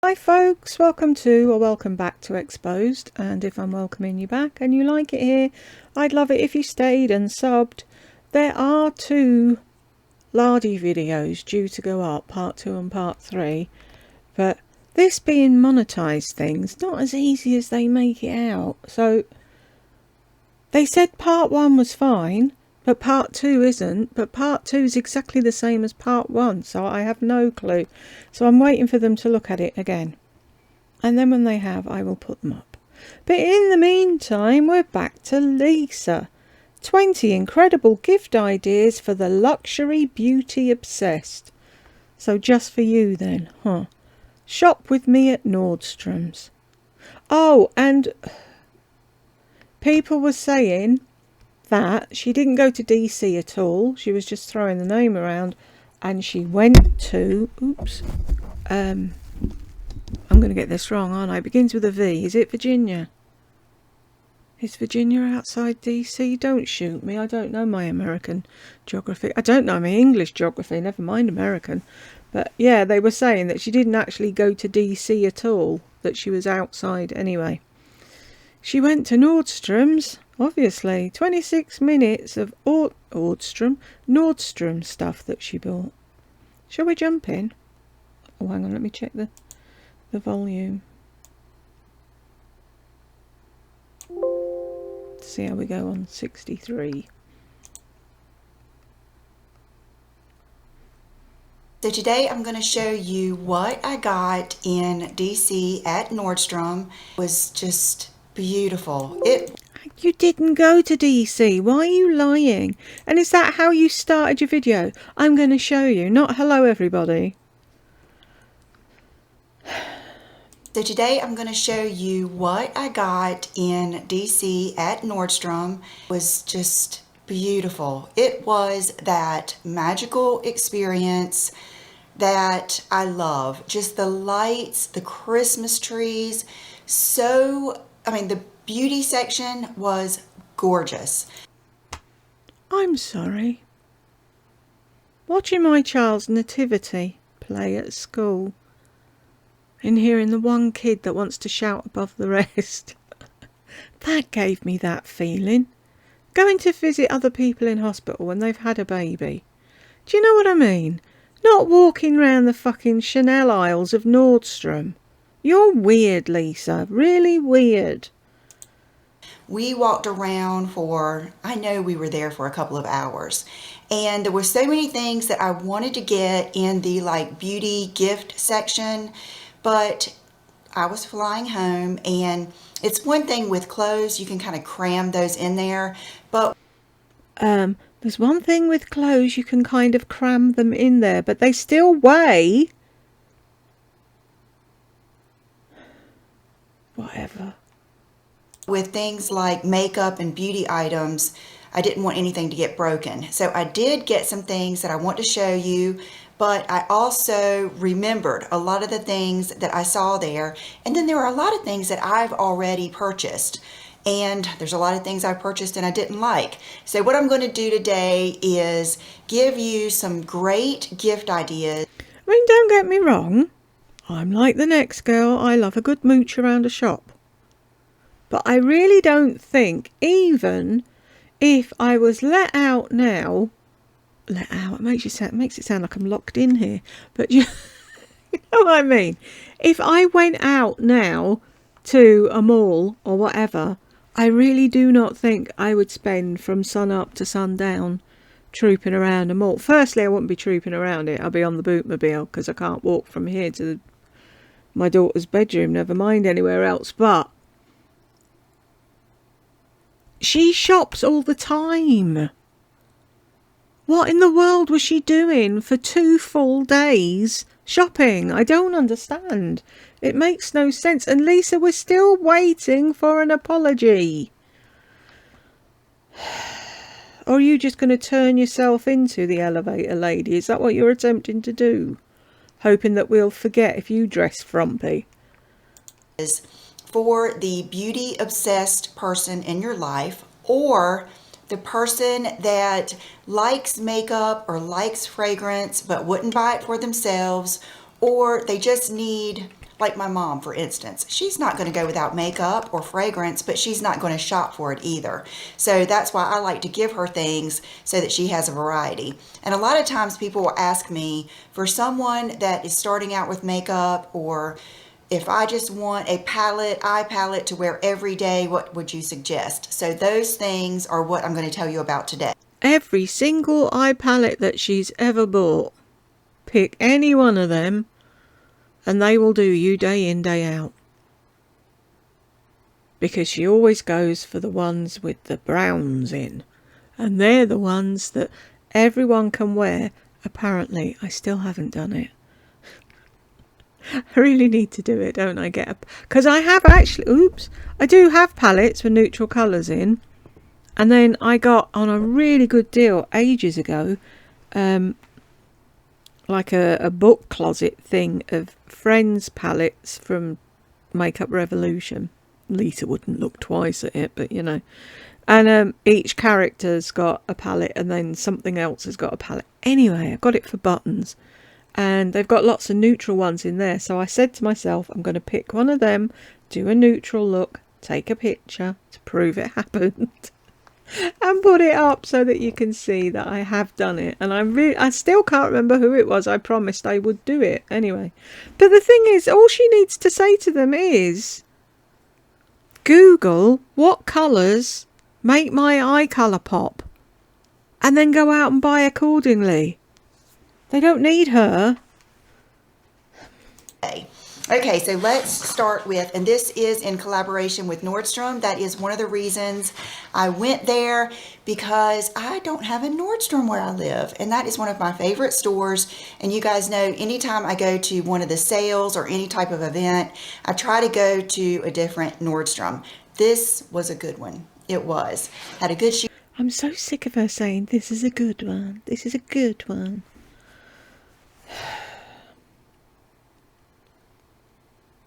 Hi folks, welcome back to Exposed, and if I'm welcoming you back and you like it here, I'd love it if you stayed and subbed. There are two Lardy videos due to go up, part 2 and part 3, but this being monetized thing's not as easy as they make it out. So they said part 1 was fine, but part 2 isn't, but part 2 is exactly the same as part 1, so I have no clue. So I'm waiting for them to look at it again. And then when they have, I will put them up. But in the meantime, we're back to Lisa. 20 incredible gift ideas for the luxury beauty obsessed. So just for you then, huh? Shop with me at Nordstrom's. Oh, and people were saying that she didn't go to DC at all. She was just throwing the name around, and she went to, I'm going to get this wrong, aren't I? It begins with a V. Is it Virginia? Is Virginia outside DC? Don't shoot me. I don't know my American geography. I don't know my English geography, never mind American. But yeah, they were saying that she didn't actually go to DC at all, that she was outside anyway. She went to Nordstrom's, obviously. 26 minutes of Nordstrom stuff that she bought. Shall we jump in? Oh, hang on, let me check the volume. See how we go on 63. So today I'm going to show you what I got in DC at Nordstrom. It was just beautiful. You didn't go to DC. Why are you lying? And is that how you started your video? I'm going to show you, not hello everybody. So today I'm going to show you what I got in DC at Nordstrom. It was just beautiful. It was that magical experience that I love. Just the lights, the Christmas trees. The beauty section was gorgeous. I'm sorry. Watching my child's nativity play at school and hearing the one kid that wants to shout above the rest. That gave me that feeling. Going to visit other people in hospital when they've had a baby. Do you know what I mean? Not walking round the fucking Chanel aisles of Nordstrom. You're weird, Lisa. Really weird. We walked around I know we were there for a couple of hours. And there were so many things that I wanted to get in the beauty gift section, but I was flying home, and it's one thing with clothes, you can kind of cram those in there, but there's one thing with clothes, you can kind of cram them in there, but they still weigh. Whatever. With things like makeup and beauty items, I didn't want anything to get broken. So I did get some things that I want to show you, but I also remembered a lot of the things that I saw there. And then there are a lot of things that I've already purchased. And there's a lot of things I purchased and I didn't like. So what I'm going to do today is give you some great gift ideas. I mean, don't get me wrong. I'm like the next girl. I love a good mooch around a shop. But I really don't think, even if I was let out now, it makes it sound like I'm locked in here. But you know what I mean? If I went out now to a mall or whatever, I really do not think I would spend from sun up to sundown trooping around a mall. Firstly, I wouldn't be trooping around it. I'll be on the bootmobile because I can't walk from here to my daughter's bedroom, never mind anywhere else. But she shops all the time. What in the world was she doing for 2 full days shopping? I don't understand. It makes no sense. And Lisa, we're still waiting for an apology. Or are you just going to turn yourself into the elevator lady? Is that what you're attempting to do? Hoping that we'll forget if you dress frumpy. For the beauty obsessed person in your life, or the person that likes makeup or likes fragrance but wouldn't buy it for themselves, or they just need Like my mom, for instance, she's not going to go without makeup or fragrance, but she's not going to shop for it either. So that's why I like to give her things so that she has a variety. And a lot of times people will ask me, for someone that is starting out with makeup, or if I just want a eye palette to wear every day, what would you suggest? So those things are what I'm going to tell you about today. Every single eye palette that she's ever bought. Pick any one of them and they will do you day in, day out. Because she always goes for the ones with the browns in. And they're the ones that everyone can wear. Apparently, I still haven't done it. I really need to do it, don't I? Because I have actually, I do have palettes with neutral colours in. And then I got on a really good deal ages ago, like a book closet thing of Friends palettes from Makeup Revolution. Lisa wouldn't look twice at it, but you know. And each character's got a palette, and then something else has got a palette. Anyway, I got it for buttons. And they've got lots of neutral ones in there. So I said to myself, I'm going to pick one of them, do a neutral look, take a picture to prove it happened. And put it up so that you can see that I have done it. And I still can't remember who it was. I promised I would do it anyway. But the thing is, all she needs to say to them is, Google what colours make my eye colour pop. And then go out and buy accordingly. They don't need her. Okay, so let's start with, and this is in collaboration with Nordstrom. That is one of the reasons I went there, because I don't have a Nordstrom where I live. And that is one of my favorite stores. And you guys know, anytime I go to one of the sales or any type of event, I try to go to a different Nordstrom. This was a good one. It was. Had a good shoe. I'm so sick of her saying, this is a good one. This is a good one.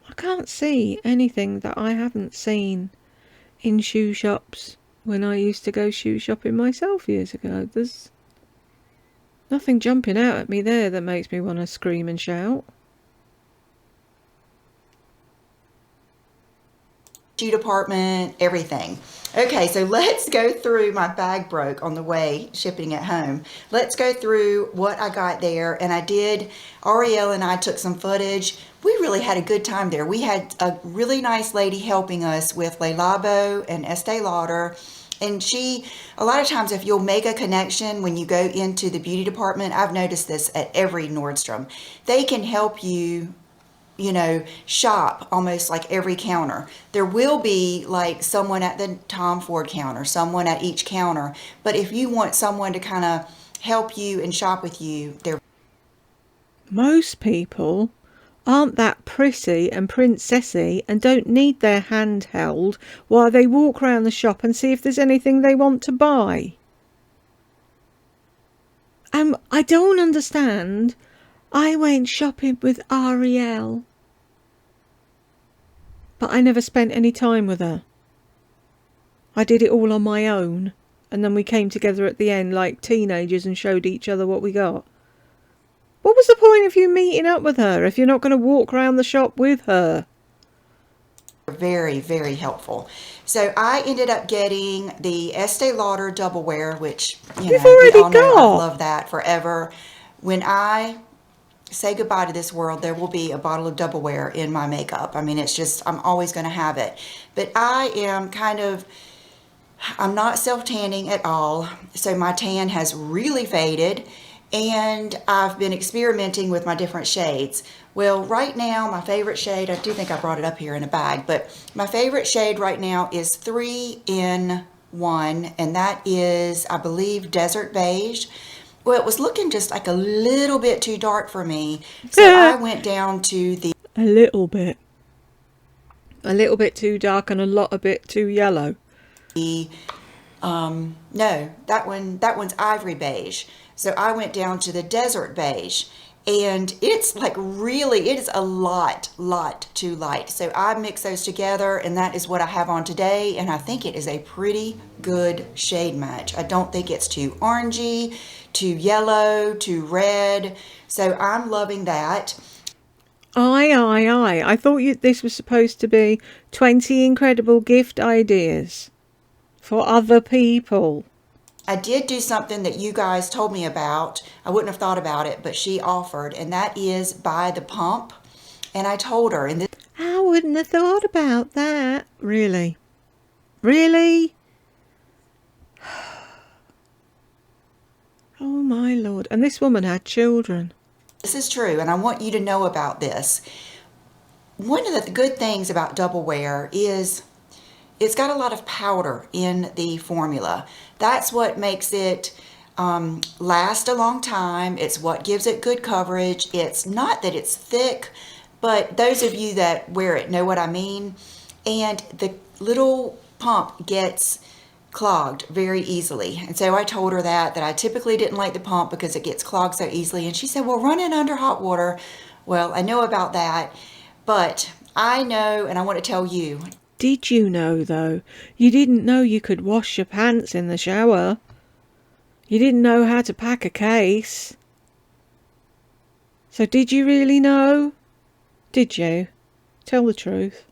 I can't see anything that I haven't seen in shoe shops when I used to go shoe shopping myself years ago. There's nothing jumping out at me there that makes me want to scream and shout. Shoe department, everything. Okay, so let's go through. My bag broke on the way shipping it home. Let's go through what I got there. And Ariel and I took some footage. We really had a good time there. We had a really nice lady helping us with Le Labo and Estee Lauder. And a lot of times if you'll make a connection when you go into the beauty department, I've noticed this at every Nordstrom, they can help you, shop almost like every counter. There will be like someone at the Tom Ford counter, someone at each counter. But if you want someone to kind of help you and shop with you, most people aren't that pretty and princessy and don't need their hand held while they walk around the shop and see if there's anything they want to buy. I don't understand. I went shopping with Ariel, but I never spent any time with her. I did it all on my own, and then we came together at the end like teenagers and showed each other what we got. What was the point of you meeting up with her if you're not going to walk around the shop with her? Very, very helpful. So I ended up getting the Estee Lauder Double Wear, which, You've already we all know got. I love that forever. When I say goodbye to this world, there will be a bottle of Double Wear in my makeup. I mean, it's just, I'm always going to have it. But I'm not self-tanning at all. So my tan has really faded. And I've been experimenting with my different shades. Well, right now, my favorite shade, I do think I brought it up here in a bag, but my favorite shade right now is 3 in 1, and that is, I believe, Desert Beige. Well, it was looking just like a little bit too dark for me, so I went down to the... A little bit. A little bit too dark and a bit too yellow. No, that one's Ivory Beige. So I went down to the Desert Beige, and it's like really, it is a lot too light. So I mix those together, and that is what I have on today, and I think it is a pretty good shade match. I don't think it's too orangey, too yellow, too red. So I'm loving that. Aye. I thought this was supposed to be 20 incredible gift ideas for other people. I did do something that you guys told me about. I wouldn't have thought about it, but she offered, and that is buy the pump. And I told her, and this, I wouldn't have thought about that. Really? Really? Oh my Lord. And this woman had children. this is true, and I want you to know about this. One of the good things about Double Wear is it's got a lot of powder in the formula. That's what makes it last a long time. It's what gives it good coverage. It's not that it's thick, but those of you that wear it know what I mean. And the little pump gets clogged very easily. And so I told her that I typically didn't like the pump because it gets clogged so easily. And she said, well, run it under hot water. Well, I know about that, but I know, and I want to tell you. Did you know, though? You didn't know you could wash your pants in the shower. You didn't know how to pack a case. So did you really know? Did you? Tell the truth.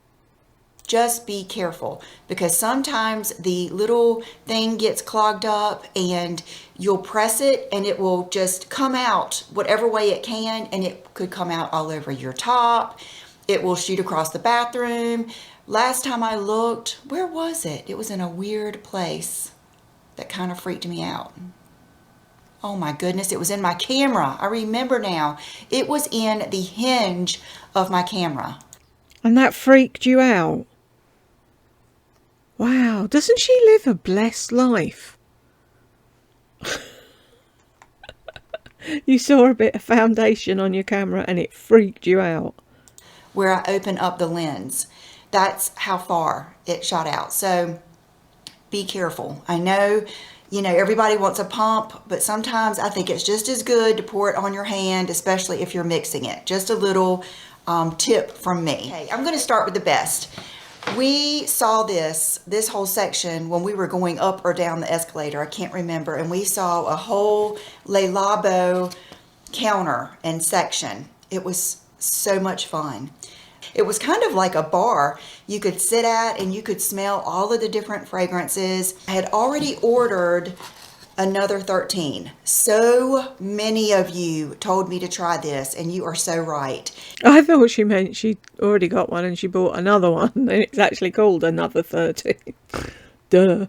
Just be careful, because sometimes the little thing gets clogged up and you'll press it and it will just come out whatever way it can, and it could come out all over your top. It will shoot across the bathroom. Last time I looked, where was it? It was in a weird place that kind of freaked me out. Oh my goodness, it was in my camera. I remember now. It was in the hinge of my camera. And that freaked you out? Wow, doesn't she live a blessed life? You saw a bit of foundation on your camera and it freaked you out. Where I open up the lens. That's how far it shot out. So be careful. I know, everybody wants a pump, but sometimes I think it's just as good to pour it on your hand, especially if you're mixing it. Just a little tip from me. Okay, I'm going to start with the best. We saw this whole section when we were going up or down the escalator. I can't remember. And we saw a whole Le Labo counter and section. It was so much fun. It was kind of like a bar you could sit at and you could smell all of the different fragrances. I had already ordered another 13. So many of you told me to try this, and you are so right. I thought she meant she already got one and she bought another one, and it's actually called another 13. Duh.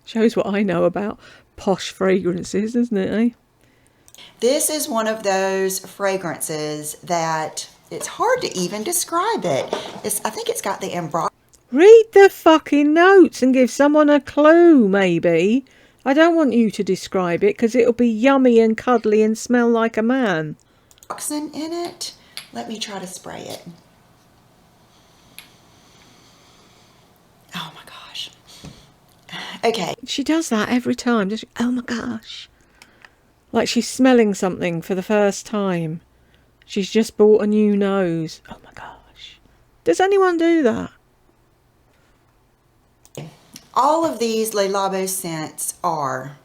Shows what I know about posh fragrances, doesn't it, eh? This is one of those fragrances that it's hard to even describe it. I think it's got the embroidery. Read the fucking notes and give someone a clue, maybe. I don't want you to describe it because it'll be yummy and cuddly and smell like a man. In it. Let me try to spray it. Oh my gosh. Okay. She does that every time. Just oh my gosh. Like she's smelling something for the first time. She's just bought a new nose. Oh my gosh. Does anyone do that? All of these Le Labo scents are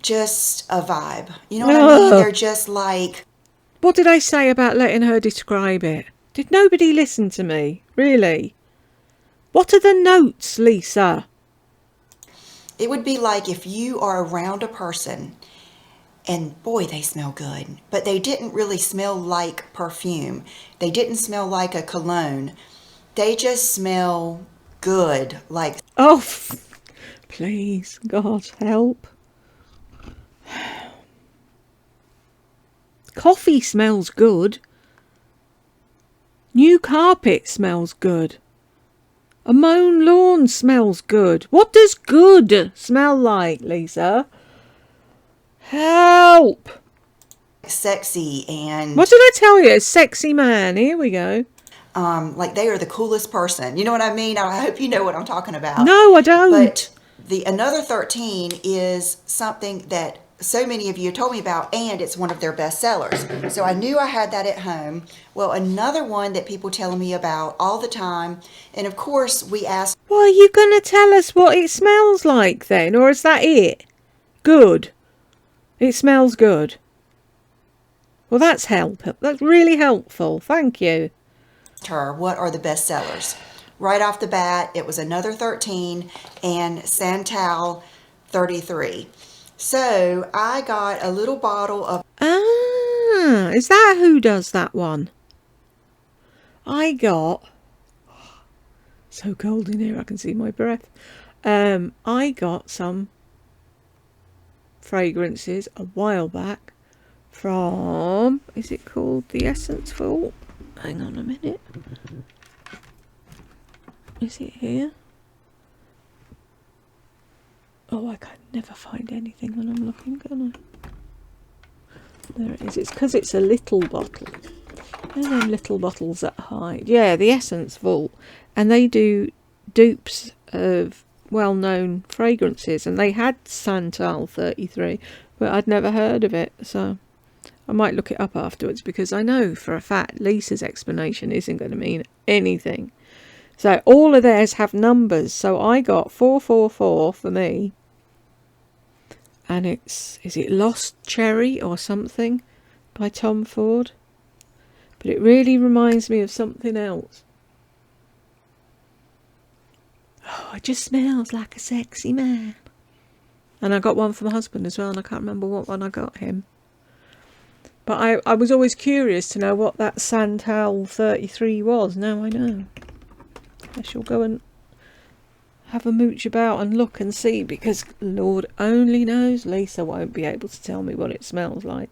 just a vibe. You know what I mean? They're just like... What did I say about letting her describe it? Did nobody listen to me? Really? What are the notes, Lisa? It would be like if you are around a person and boy, they smell good, but they didn't really smell like perfume. They didn't smell like a cologne. They just smell good, like... Oh, please, God, help. Coffee smells good. New carpet smells good. A mown lawn smells good. What does good smell like, Lisa? Help! Sexy and... What did I tell you? A sexy man. Here we go. Like they are the coolest person. You know what I mean? I hope you know what I'm talking about. No, I don't. But another 13 is something that so many of you told me about, and it's one of their best sellers. So I knew I had that at home. Well, another one that people tell me about all the time, and of course we asked... Well, are you going to tell us what it smells like then, or is that it? Good. It smells good. Well, that's that's really helpful. Thank you. her what are the best sellers. Right off the bat, it was Another 13 and Santal 33. So I got a little bottle of... Ah, is that who does that one? I got... So cold in here, I can see my breath. I got some fragrances a while back from... Is it called the Essence Vault? Hang on a minute. Is it here? Oh, I can never find anything when I'm looking, can I? There it is. It's because it's a little bottle. You know them little bottles that hide. Yeah, the Essence Vault. And they do dupes of well-known fragrances. And they had Santal 33, but I'd never heard of it. So I might look it up afterwards, because I know for a fact Lisa's explanation isn't going to mean anything. So all of theirs have numbers. So I got 444 for me. And is it Lost Cherry or something by Tom Ford? But it really reminds me of something else. Oh, it just smells like a sexy man. And I got one for my husband as well, and I can't remember what one I got him. But I was always curious to know what that Santal 33 was. Now I know. I shall go and have a mooch about and look and see, because Lord only knows Lisa won't be able to tell me what it smells like.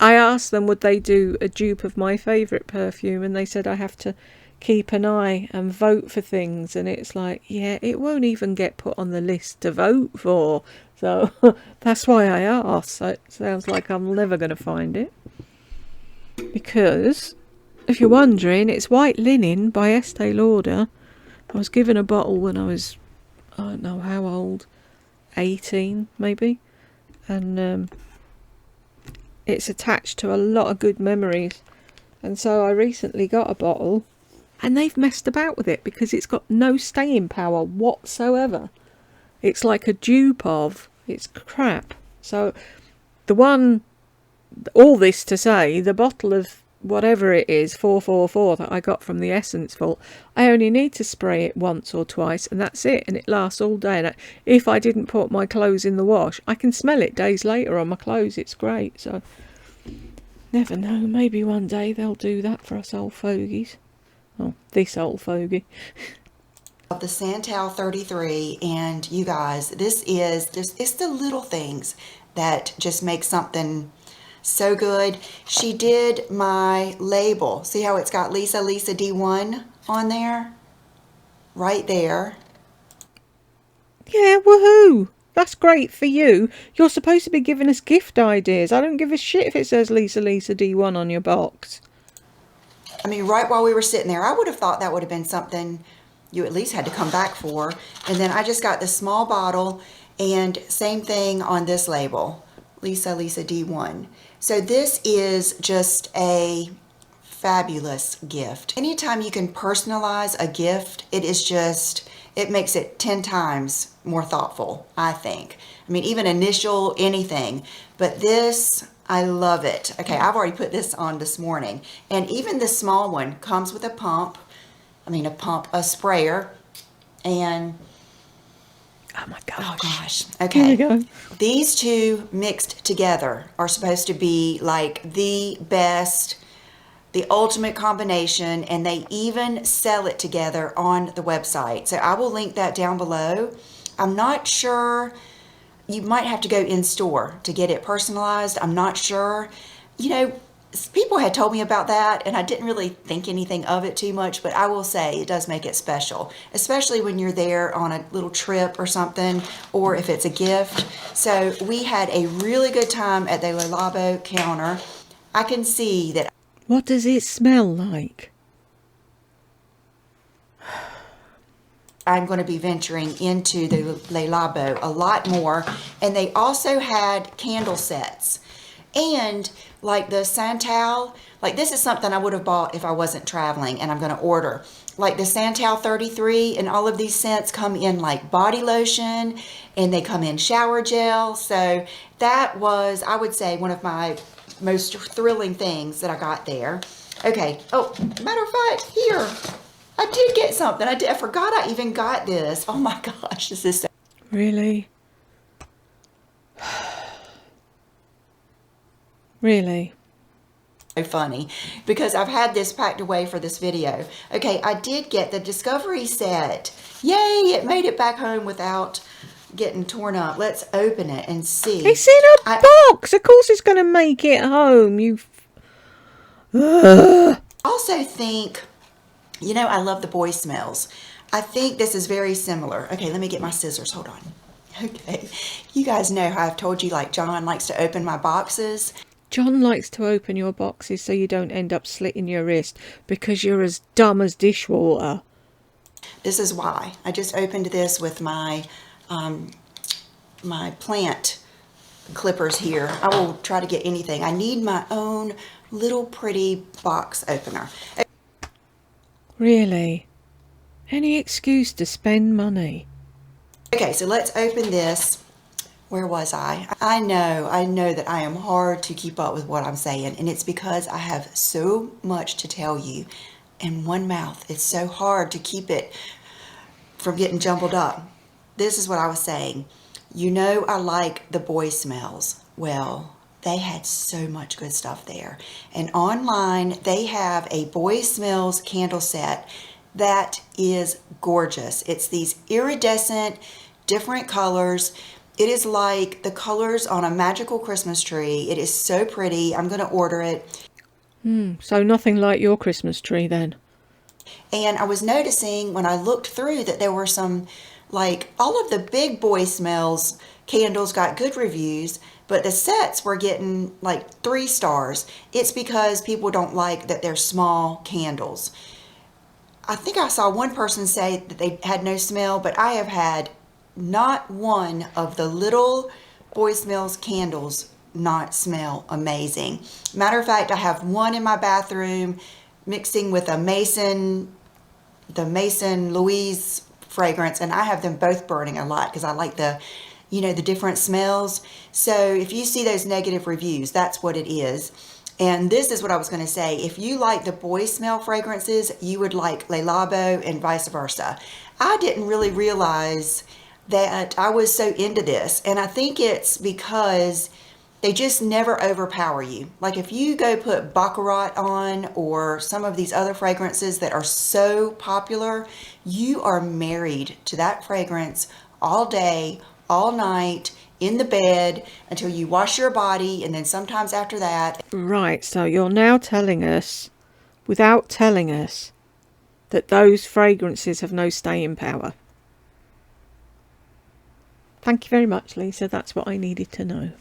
I asked them would they do a dupe of my favourite perfume, and they said I have to keep an eye and vote for things, and it's like, yeah, it won't even get put on the list to vote for, so that's why I asked. So it sounds like I'm never going to find it, because if you're wondering, it's White Linen by Estee Lauder. I was given a bottle when I was, I don't know how old, 18 maybe, and it's attached to a lot of good memories. And so I recently got a bottle, and they've messed about with it because it's got no staying power whatsoever. It's like a dupe of, it's crap. So the one, all this to say, the bottle of whatever it is, 444, that I got from the Essence Vault, I only need to spray it once or twice, and that's it, and it lasts all day. And if I didn't put my clothes in the wash, I can smell it days later on my clothes. It's great. So never know, maybe one day they'll do that for us old fogies. Oh, this old fogey. Of the Santal 33, and you guys, this is just, it's the little things that just make something so good. She did my label. See how it's got Lisa D1 on there? Right there. Yeah, woohoo! That's great for you. You're supposed to be giving us gift ideas. I don't give a shit if it says Lisa D1 on your box. I mean, right while we were sitting there, I would have thought that would have been something you at least had to come back for. And then I just got the small bottle, and same thing on this label, Lisa D1. So this is just a fabulous gift. Anytime you can personalize a gift, it is just, it makes it 10 times more thoughtful, I think. I mean, even initial anything, but this, I love it. Okay, I've already put this on this morning, and even the small one comes with a pump. I mean, a sprayer, and oh my gosh. Oh gosh. Okay. Here we go. These two mixed together are supposed to be like the best, the ultimate combination, and they even sell it together on the website. So I will link that down below. I'm not sure, you might have to go in store to get it personalized. I'm not sure. You know, people had told me about that, and I didn't really think anything of it too much, but I will say it does make it special, especially when you're there on a little trip or something, or if it's a gift. So we had a really good time at the Le Labo counter. I can see that. What does it smell like? I'm going to be venturing into the Le Labo a lot more, and they also had candle sets. And like the Santal, like this is something I would have bought if I wasn't traveling, and I'm going to order. Like the Santal 33, and all of these scents come in like body lotion, and they come in shower gel. So that was, I would say, one of my most thrilling things that I got there. Okay, oh, matter of fact, here, I did get something. I forgot I even got this. Oh my gosh, this is so... Really? Really? funny because I've had this packed away for this video. Okay, I did get the Discovery set. Yay, it made it back home without getting torn up. Let's open it and see. It's in a box. Of course it's going to make it home. You... also think, you know, I love the Boy Smells. I think this is very similar. Okay, let me get my scissors. Hold on. Okay, you guys know how I've told you, like, John likes to open my boxes. John likes to open your boxes so you don't end up slitting your wrist because you're as dumb as dishwater. This is why. I just opened this with my my plant clippers here. I will try to get anything. I need my own little pretty box opener. Really? Any excuse to spend money? Okay, so let's open this. Where was I? I know that I am hard to keep up with what I'm saying, and it's because I have so much to tell you in one mouth. It's so hard to keep it from getting jumbled up. This is what I was saying. You know, I like the Boy Smells. Well, they had so much good stuff there. And online, they have a Boy Smells candle set that is gorgeous. It's these iridescent, different colors. It is like the colors on a magical Christmas tree. It is so pretty. I'm going to order it. So nothing like your Christmas tree then? And I was noticing when I looked through that there were some, like, all of the big Boy Smells candles got good reviews, but the sets were getting like 3 stars. It's because people don't like that they're small candles. I think I saw one person say that they had no smell, but I have had not one of the little Boy Smells candles not smell amazing. Matter of fact, I have one in my bathroom mixing with the Mason Louise fragrance, and I have them both burning a lot because I like the, you know, the different smells. So if you see those negative reviews, that's what it is. And this is what I was going to say. If you like the Boy Smell fragrances, you would like Le Labo and vice versa. I didn't really realize that I was so into this, and I think it's because they just never overpower you. Like if you go put Baccarat on or some of these other fragrances that are so popular, you are married to that fragrance all day, all night, in the bed, until you wash your body, and then sometimes after that. Right, so you're now telling us, without telling us, that those fragrances have no staying power. Thank you very much, Lisa. That's what I needed to know.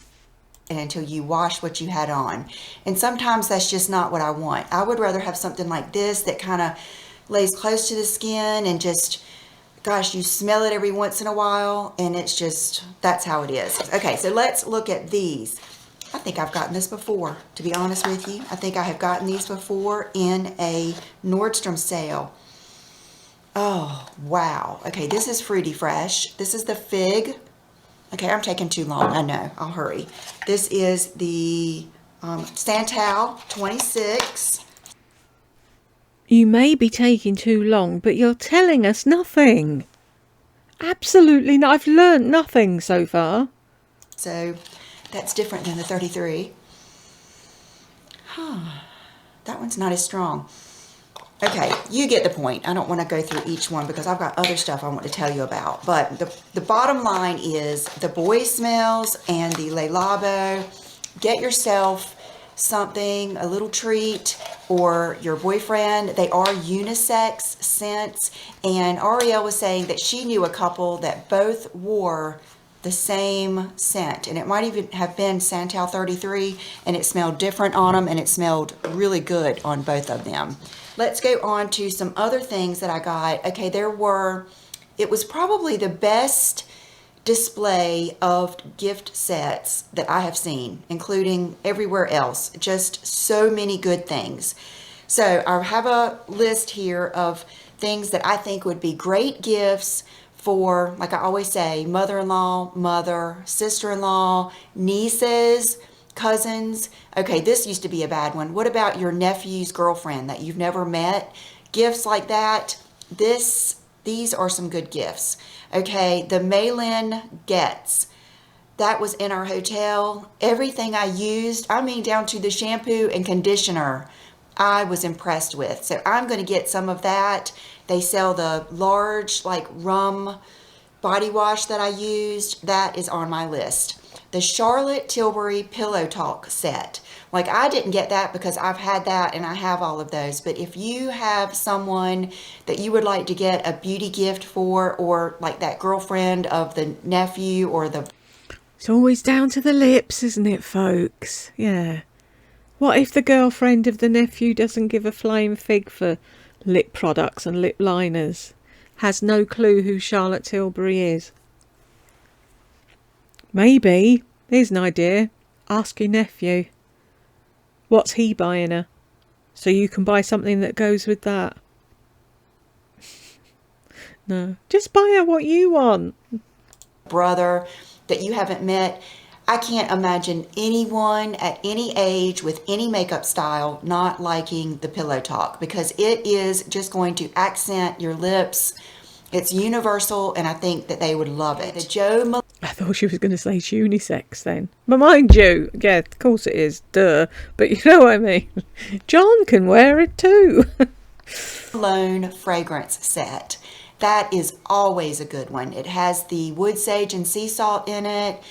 And until you wash what you had on. And sometimes that's just not what I want. I would rather have something like this that kind of lays close to the skin and just, gosh, you smell it every once in a while, and it's just, that's how it is. Okay, so let's look at these. I think I've gotten this before, to be honest with you. I think I have gotten these before in a Nordstrom sale. Oh, wow. Okay, this is Fruity Fresh. This is the Fig. Okay, I'm taking too long. I know. I'll hurry. This is the Santal 26. You may be taking too long, but you're telling us nothing. Absolutely not. I've learnt nothing so far. So that's different than the 33. That one's not as strong. Okay, you get the point. I don't want to go through each one because I've got other stuff I want to tell you about. But the bottom line is the Boy Smells and the Le Labo. Get yourself something, a little treat, or your boyfriend. They are unisex scents. And Ariel was saying that she knew a couple that both wore the same scent. And it might even have been Santal 33, and it smelled different on them, and it smelled really good on both of them. Let's go on to some other things that I got. Okay, it was probably the best display of gift sets that I have seen, including everywhere else. Just so many good things. So I have a list here of things that I think would be great gifts for, like I always say, mother-in-law, mother, sister-in-law, nieces, cousins. Okay, this used to be a bad one. What about your nephew's girlfriend that you've never met? Gifts like that. These are some good gifts. Okay, the Malin Getz. That was in our hotel. Everything I used, I mean down to the shampoo and conditioner, I was impressed with. So I'm going to get some of that. They sell the large like rum body wash that I used. That is on my list. The Charlotte Tilbury Pillow Talk set. Like, I didn't get that because I've had that and I have all of those. But if you have someone that you would like to get a beauty gift for, or like that girlfriend of the nephew or the... It's always down to the lips, isn't it, folks? Yeah. What if the girlfriend of the nephew doesn't give a flying fig for lip products and lip liners? Has no clue who Charlotte Tilbury is? Maybe. Here's an idea. Ask your nephew. What's he buying her? So you can buy something that goes with that. No. Just buy her what you want. Brother that you haven't met. I can't imagine anyone at any age with any makeup style not liking the Pillow Talk, because it is just going to accent your lips. It's universal, and I think that they would love it. The Jo I thought she was going to say it's unisex then. But mind you, yeah, of course it is, duh. But you know what I mean. John can wear it too. Malone fragrance set. That is always a good one. It has the wood sage and sea salt in it.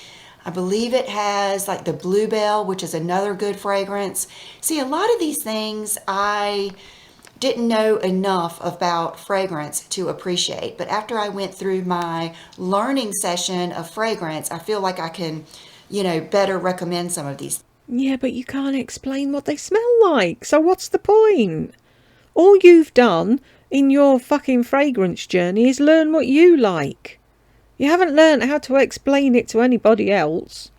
I believe it has like the bluebell, which is another good fragrance. See, a lot of these things I didn't know enough about fragrance to appreciate. But after I went through my learning session of fragrance, I feel like I can, better recommend some of these. Yeah, but you can't explain what they smell like. So what's the point? All you've done in your fucking fragrance journey is learn what you like. You haven't learned how to explain it to anybody else.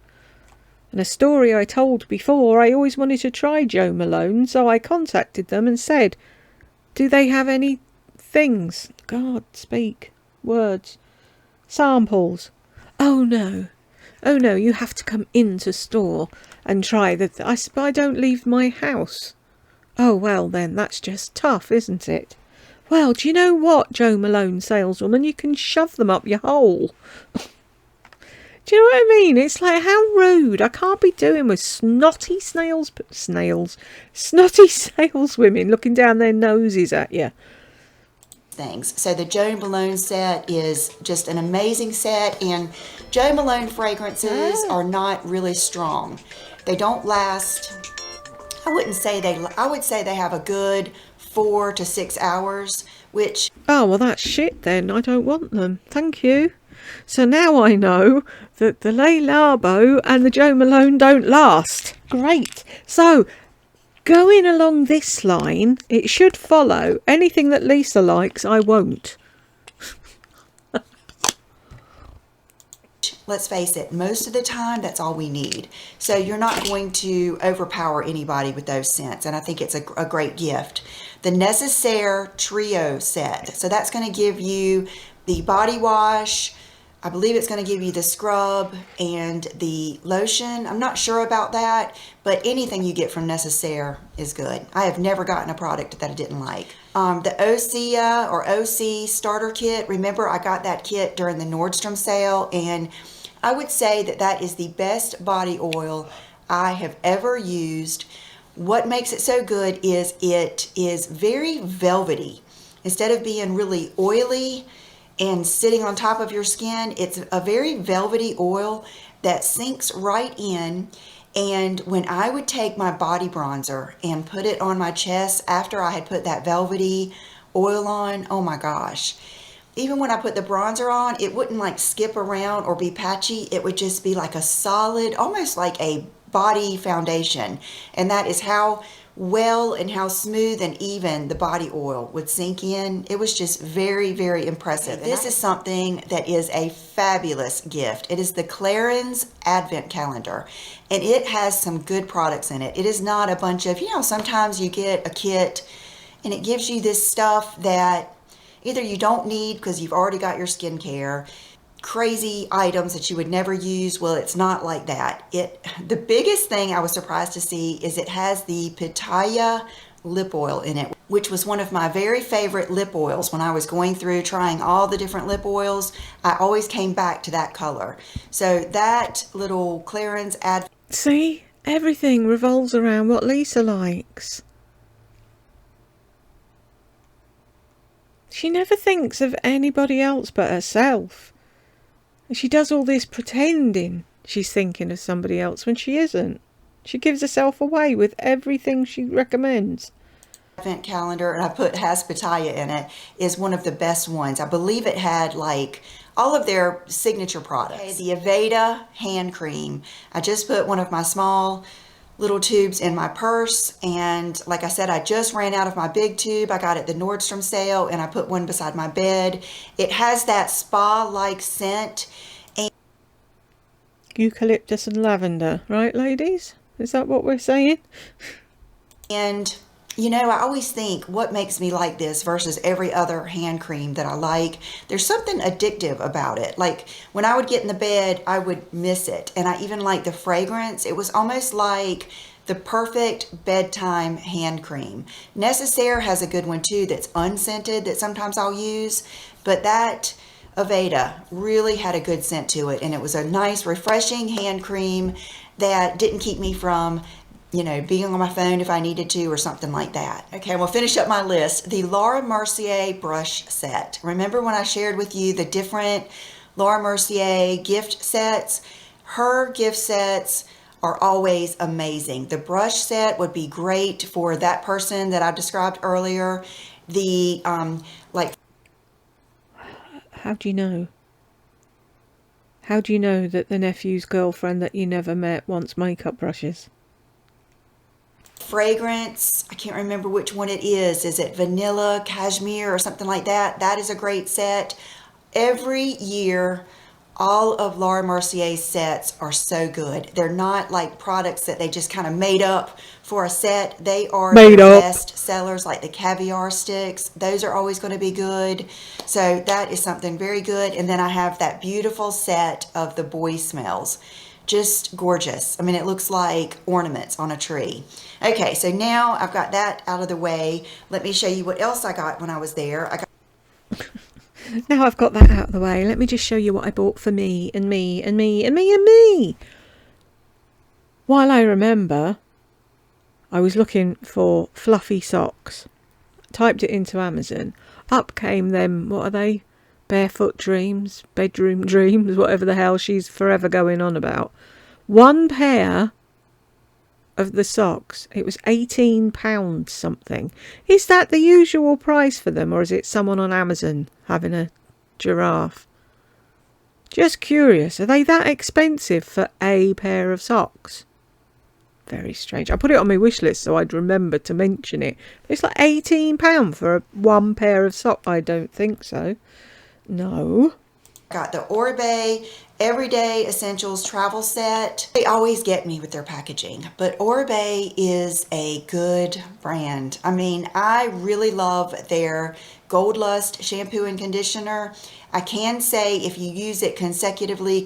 And a story I told before, I always wanted to try Jo Malone, so I contacted them and said, do they have any things? God, speak. Words. Samples. Oh no, you have to come into store and try that. I don't leave my house. Oh, well then, that's just tough, isn't it? Well, do you know what, Jo Malone saleswoman? You can shove them up your hole. Do you know what I mean? It's like, how rude. I can't be doing with snotty snotty saleswomen looking down their noses at you. Things. So the Jo Malone set is just an amazing set, and Jo Malone fragrances are not really strong. They don't last, I would say they have a good 4 to 6 hours, which... Oh, well, that's shit then. I don't want them. Thank you. So now I know that the Le Labo and the Jo Malone don't last. Great. So, going along this line, it should follow anything that Lisa likes, I won't. Let's face it, most of the time, that's all we need. So you're not going to overpower anybody with those scents, and I think it's a great gift. The Necessaire Trio set. So that's going to give you the body wash. I believe it's going to give you the scrub and the lotion. I'm not sure about that, but anything you get from Necessaire is good. I have never gotten a product that I didn't like. The Osea or OC starter kit. Remember, I got that kit during the Nordstrom sale, and I would say that that is the best body oil I have ever used. What makes it so good is it is very velvety. Instead of being really oily and sitting on top of your skin, it's a very velvety oil that sinks right in. And when I would take my body bronzer and put it on my chest after I had put that velvety oil on, oh my gosh. Even when I put the bronzer on, it wouldn't like skip around or be patchy. It would just be like a solid, almost like a body foundation. And that is how well and how smooth and even the body oil would sink in. It was just very, very impressive. This is something that is a fabulous gift. It is the Clarins Advent Calendar, and it has some good products in it. It is not a bunch of, sometimes you get a kit and it gives you this stuff that either you don't need because you've already got your skincare. crazy items that you would never use. Well, it's not like that. The biggest thing I was surprised to see is it has the Pitaya lip oil in it, which was one of my very favorite lip oils. When I was going through trying all the different lip oils, I always came back to that color. So that little clearance ad. See, everything revolves around what Lisa likes. She never thinks of anybody else but herself. She does all this pretending she's thinking of somebody else when she isn't. She gives herself away with everything she recommends. Advent calendar, and I put has Pitaya in it, is one of the best ones. I believe it had like all of their signature products. Okay, the Aveda hand cream. I just put one of my small little tubes in my purse, and like I said, I just ran out of my big tube. I got it at the Nordstrom sale, and I put one beside my bed. It has that spa-like scent. And eucalyptus and lavender, right, ladies? Is that what we're saying? And you know, I always think, what makes me like this versus every other hand cream that I like? There's something addictive about it. Like when I would get in the bed, I would miss it. And I even like the fragrance. It was almost like the perfect bedtime hand cream. Necessaire has a good one too that's unscented that sometimes I'll use. But that Aveda really had a good scent to it. And it was a nice, refreshing hand cream that didn't keep me from, you know, being on my phone if I needed to or something like that. Okay, we'll finish up my list. The Laura Mercier brush set. Remember when I shared with you the different Laura Mercier gift sets? Her gift sets are always amazing. The brush set would be great for that person that I described earlier. The, like... How do you know? How do you know that the nephew's girlfriend that you never met wants makeup brushes? Fragrance, I can't remember which one it is. Is it vanilla, cashmere, or something like that? That is a great set. Every year, all of Laura Mercier's sets are so good. They're not like products that they just kind of made up for a set. They are the best sellers, like the caviar sticks. Those are always going to be good. So that is something very good. And then I have that beautiful set of the boy smells. Just gorgeous. I mean, it looks like ornaments on a tree. Okay, so now I've got that out of the way. Let me show you what else I got when I was there. Now I've got that out of the way, let me just show you what I bought for me and me and me and me and me. While I remember, I was looking for fluffy socks. Typed it into Amazon. Up came them, what are they? Barefoot Dreams, Bedroom Dreams, whatever the hell she's forever going on about. One pair of the socks, it was £18 something. Is that the usual price for them, or is it someone on Amazon having a giraffe? Just curious, are they that expensive for a pair of socks? Very strange. I put it on my wish list so I'd remember to mention it. It's like £18 for one pair of socks. I don't think so. No. Got the Oribe Everyday Essentials travel set. They always get me with their packaging, but Oribe is a good brand. I mean, I really love their Gold Lust shampoo and conditioner. I can say if you use it consecutively, it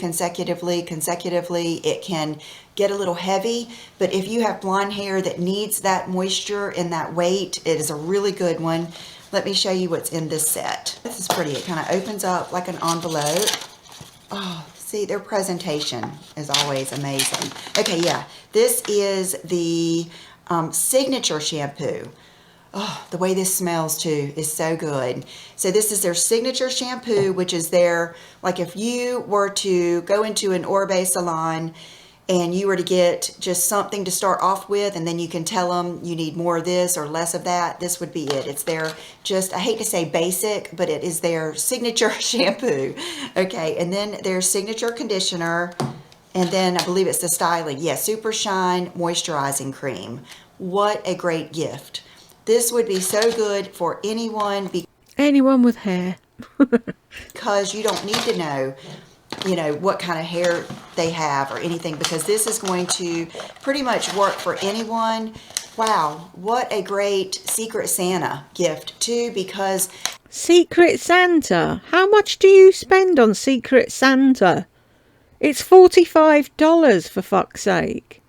can get a little heavy, but if you have blonde hair that needs that moisture and that weight, it is a really good one. Let me show you what's in this set. This is pretty. It kind of opens up like an envelope. Oh, see, their presentation is always amazing. Okay, yeah, this is the signature shampoo. Oh, the way this smells too is so good. So this is their signature shampoo, which is their, like if you were to go into an Oribe salon and you were to get just something to start off with, and then you can tell them you need more of this or less of that, this would be it. It's their just, I hate to say basic, but it is their signature shampoo. Okay, and then their signature conditioner, and then I believe it's the styling. Yeah, Super Shine Moisturizing Cream. What a great gift. This would be so good for anyone. Anyone with hair. Because you don't need to know, you know, what kind of hair they have or anything, because this is going to pretty much work for anyone. Wow, what a great Secret Santa gift too, because Secret Santa. How much do you spend on Secret Santa? It's $45 for fuck's sake.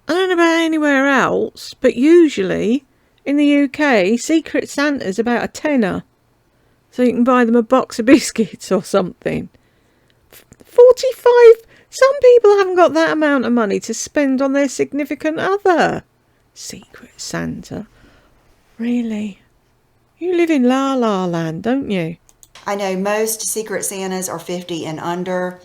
I don't know about anywhere else, but usually in the UK, Secret Santa's about a tenner. So you can buy them a box of biscuits or something. 45. Some people haven't got that amount of money to spend on their significant other. Secret Santa. Really? You live in La La Land, don't you? I know most Secret Santas are 50 and under.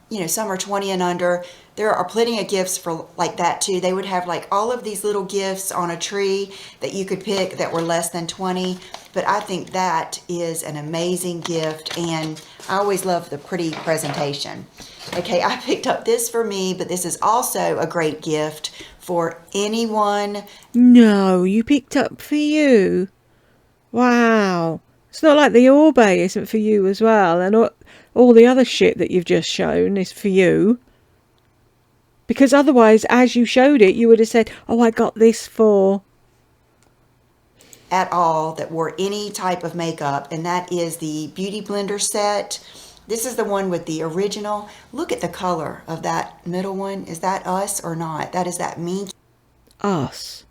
You know, some are 20 and under. There are plenty of gifts for like that too. They would have like all of these little gifts on a tree that you could pick that were less than 20. But I think that is an amazing gift, and I always love the pretty presentation. Okay, I picked up this for me, but this is also a great gift for anyone. No, you picked up for you. Wow. It's not like the Orbe isn't for you as well, and all the other shit that you've just shown is for you. Because otherwise, as you showed it, you would have said, oh, I got this for... At all that wore any type of makeup, and that is the Beauty Blender set. This is the one with the original. Look at the color of that middle one. Is that us or not? That is that mean... Us.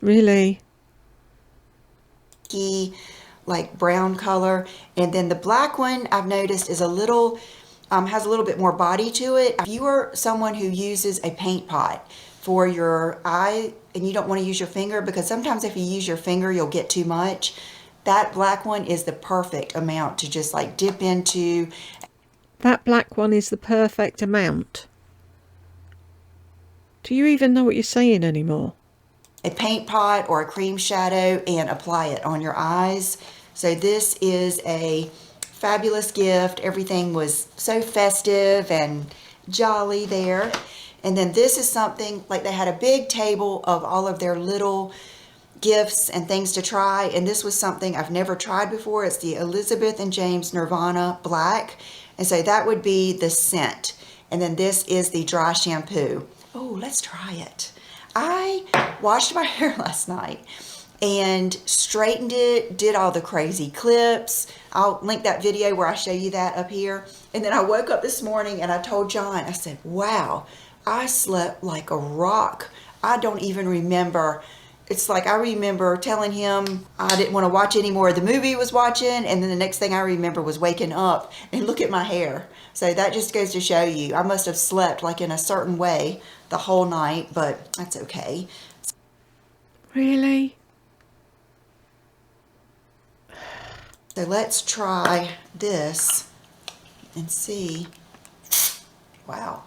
Really? Like brown color, and then the black one I've noticed is a little has a little bit more body to it. If you are someone who uses a paint pot for your eye and you don't want to use your finger, because sometimes if you use your finger you'll get too much, that black one is the perfect amount to just like dip into. That black one is the perfect amount. Do you even know what you're saying anymore? A paint pot or a cream shadow and apply it on your eyes. So this is a fabulous gift. Everything was so festive and jolly there. And then this is something like they had a big table of all of their little gifts and things to try, and this was something I've never tried before. It's the Elizabeth and James Nirvana Black, and so that would be the scent. And then this is the dry shampoo. Oh, let's try it. I washed my hair last night and straightened it, did all the crazy clips. I'll link that video where I show you that up here. And then I woke up this morning and I told John, I said, wow, I slept like a rock. I don't even remember. It's like I remember telling him I didn't want to watch any more of the movie he was watching, and then the next thing I remember was waking up and look at my hair. So that just goes to show you, I must have slept like in a certain way the whole night, but that's okay. Really? So let's try this and see. Wow.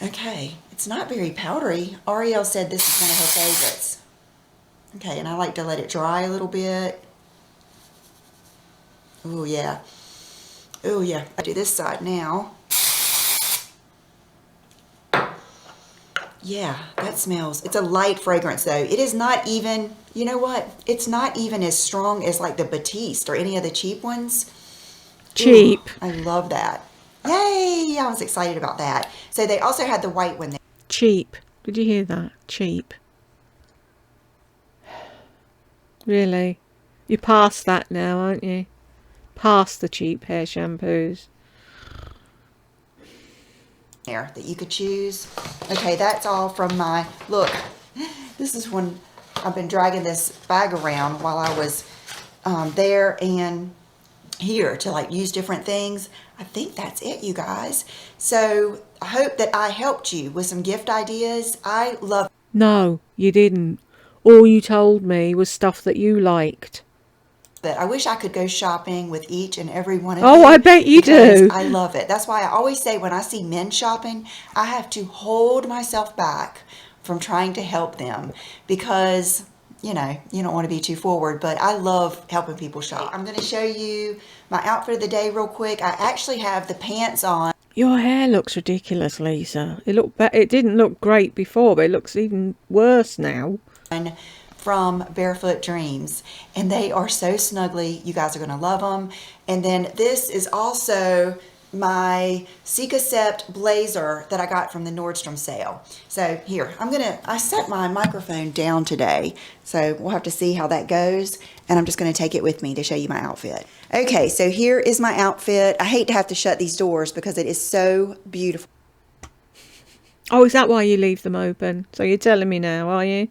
Okay, it's not very powdery. Ariel said this is one of her favorites. Okay, and I like to let it dry a little bit. Oh yeah. Oh yeah. I do this side now. Yeah, that smells. It's a light fragrance though. It is not even, you know what? It's not even as strong as like the Batiste or any of the cheap ones. Cheap. Ooh, I love that. Yay! I was excited about that. So they also had the white one there. Cheap. Did you hear that? Cheap. Really? You're past that now, aren't you? Past the cheap hair shampoos. There that you could choose. Okay, that's all from my, look, this is when I've been dragging this bag around while I was there and here to like use different things. I think that's it, you guys. So I hope that I helped you with some gift ideas. I love. No, you didn't. All you told me was stuff that you liked. But I wish I could go shopping with each and every one of you. Oh, I bet you do. I love it. That's why I always say when I see men shopping, I have to hold myself back from trying to help them because, you know, you don't want to be too forward, but I love helping people shop. I'm going to show you my outfit of the day real quick. I actually have the pants on. Your hair looks ridiculous, Lisa. It didn't look great before, but it looks even worse now. From Barefoot Dreams, and they are so snuggly. You guys are going to love them. And then this is also my Sika Sept blazer that I got from the Nordstrom sale. So here, I set my microphone down today, so we'll have to see how that goes, and I'm just gonna take it with me to show you my outfit. Okay, so here is my outfit. I hate to have to shut these doors because it is so beautiful. Oh, is that why you leave them open? So you're telling me now, are you?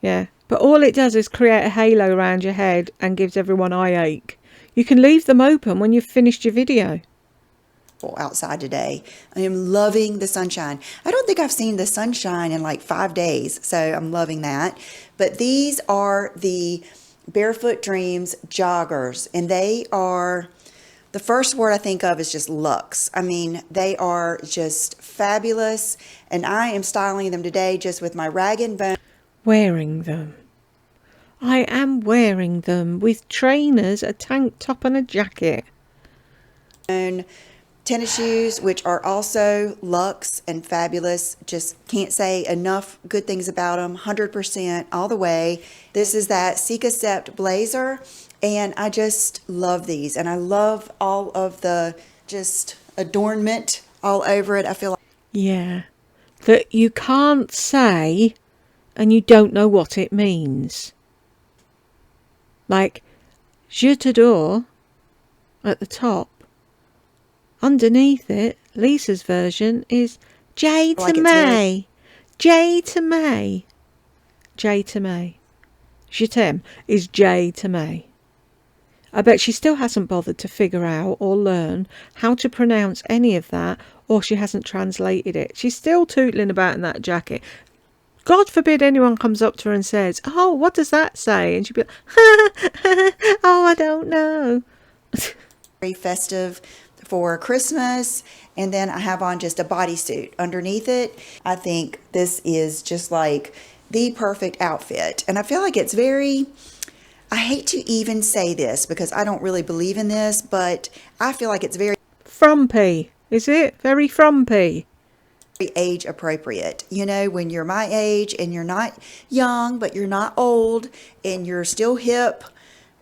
Yeah. But all it does is create a halo around your head and gives everyone eye ache. You can leave them open when you've finished your video. Outside today. I am loving the sunshine. I don't think I've seen the sunshine in like 5 days, so I'm loving that. But these are the Barefoot Dreams joggers, and they are, the first word I think of is just luxe. I mean, they are just fabulous, and I am styling them today just with my rag and bone. Wearing them. I am wearing them with trainers, a tank top and a jacket. Tennis shoes, which are also luxe and fabulous. Just can't say enough good things about them. 100% all the way. This is that Sika Sept blazer, and I just love these. And I love all of the just adornment all over it. I feel like, yeah, that you can't say and you don't know what it means. Like, Je t'adore at the top. Underneath it, Lisa's version is J to May. J to May. J to May. Je t'aime is J to May. I bet she still hasn't bothered to figure out or learn how to pronounce any of that, or she hasn't translated it. She's still tootling about in that jacket. God forbid anyone comes up to her and says, "Oh, what does that say?" And she'd be like, "Oh, I don't know." very festive for Christmas, and then I have on just a bodysuit underneath it. I think this is just like the perfect outfit, and I feel like it's very, I hate to even say this because I don't really believe in this, but I feel like it's very frumpy. Is it? Very frumpy. Age appropriate. You know, when you're my age and you're not young, but you're not old and you're still hip,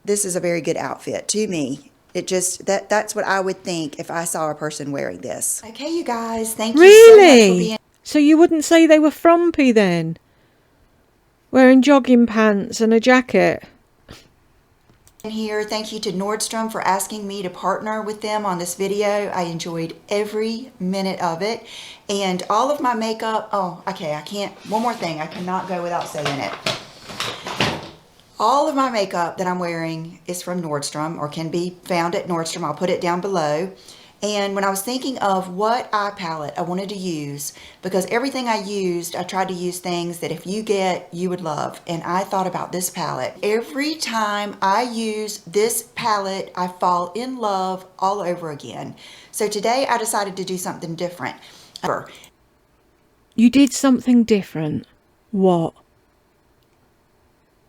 this is a very good outfit to me. It just, that's what I would think if I saw a person wearing this. Okay, you guys, thank you so much for being... So you wouldn't say they were frumpy then? Wearing jogging pants and a jacket? Here, thank you to Nordstrom for asking me to partner with them on this video. I enjoyed every minute of it. And all of my makeup, oh, okay, I can't, one more thing, I cannot go without saying it. All of my makeup that I'm wearing is from Nordstrom, or can be found at Nordstrom. I'll put it down below. And when I was thinking of what eye palette I wanted to use, because everything I used, I tried to use things that if you get, you would love. And I thought about this palette. Every time I use this palette, I fall in love all over again. So today I decided to do something different. You did something different. What?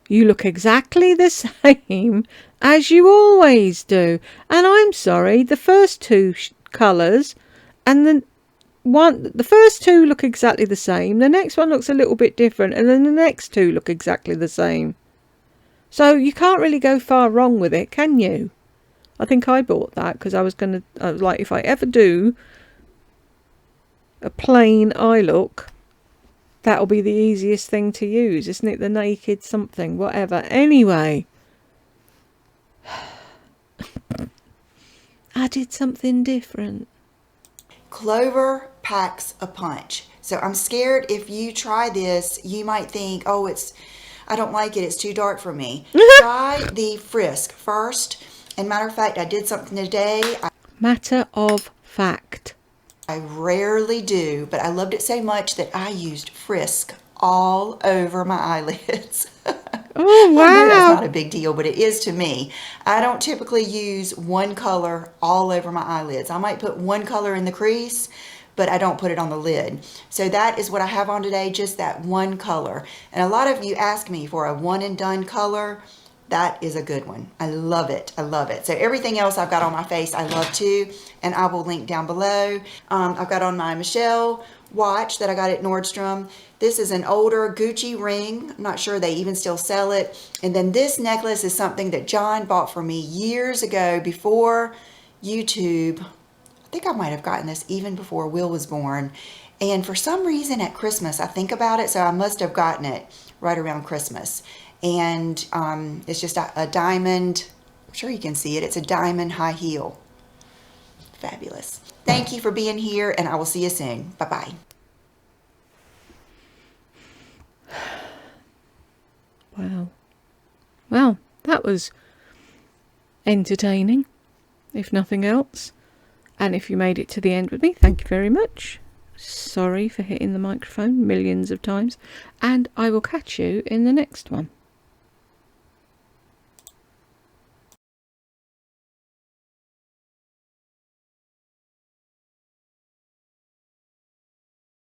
You look exactly the same as you always do. And I'm sorry, the first two colours and the first two look exactly the same. The next one looks a little bit different, and then the next two look exactly the same. So you can't really go far wrong with it, can you? I think I bought that because I was going to, like, if I ever do a plain eye look, that'll be the easiest thing to use, isn't it? The naked something, whatever. Anyway, I did something different. Clover packs a punch. So I'm scared if you try this, you might think, oh, I don't like it, it's too dark for me. Try the Frisk first. And matter of fact, I did something today. Matter of fact. I rarely do, but I loved it so much that I used Frisk all over my eyelids. Oh, wow. I know that's not a big deal, but it is to me. I don't typically use one color all over my eyelids. I might put one color in the crease, but I don't put it on the lid. So that is what I have on today, just that one color. And a lot of you ask me for a one and done color. That is a good one. I love it. I love it. So everything else I've got on my face, I love too. And I will link down below. I've got on my Michelle watch that I got at Nordstrom. This is an older Gucci ring. I'm not sure they even still sell it. And then this necklace is something that John bought for me years ago before YouTube. I think I might have gotten this even before Will was born. And for some reason at Christmas, I think about it, so I must have gotten it right around Christmas. And it's just a diamond, I'm sure you can see it, it's a diamond high heel. Fabulous. Thank you for being here, and I will see you soon. Bye-bye. Wow. Well, that was entertaining, if nothing else. And if you made it to the end with me, thank you very much. Sorry for hitting the microphone millions of times. And I will catch you in the next one.